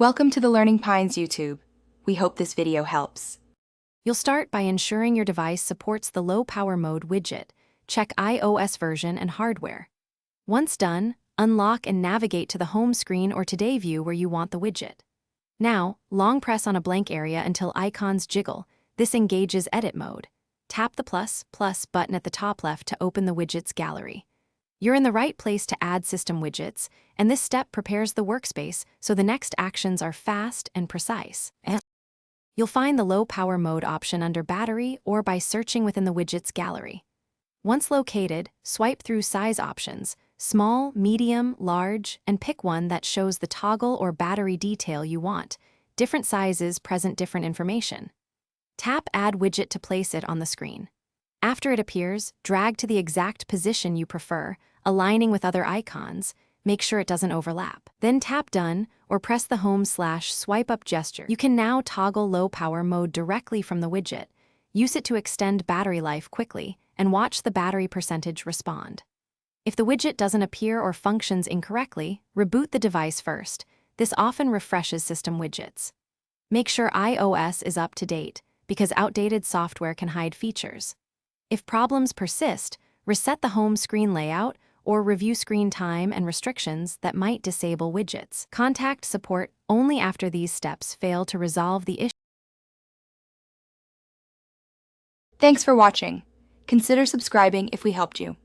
Welcome to the Learning Pines YouTube. We hope this video helps. You'll start by ensuring your device supports the low power mode widget. Check iOS version and hardware. Once done, unlock and navigate to the home screen or Today view where you want the widget. Now, long press on a blank area until icons jiggle. This engages edit mode. Tap the plus button at the top left to open the widgets gallery. You're in the right place to add system widgets, and this step prepares the workspace so the next actions are fast and precise. You'll find the low power mode option under battery or by searching within the widgets gallery. Once located, swipe through size options, small, medium, large, and pick one that shows the toggle or battery detail you want. Different sizes present different information. Tap Add Widget to place it on the screen. After it appears, drag to the exact position you prefer, aligning with other icons. Make sure it doesn't overlap. Then tap Done or press the home/swipe up gesture. You can now toggle low power mode directly from the widget. Use it to extend battery life quickly and watch the battery percentage respond. If the widget doesn't appear or functions incorrectly, reboot the device first. This often refreshes system widgets. Make sure iOS is up to date, because outdated software can hide features. If problems persist, reset the home screen layout or review screen time and restrictions that might disable widgets. Contact support only after these steps fail to resolve the issue. Thanks for watching. Consider subscribing if we helped you.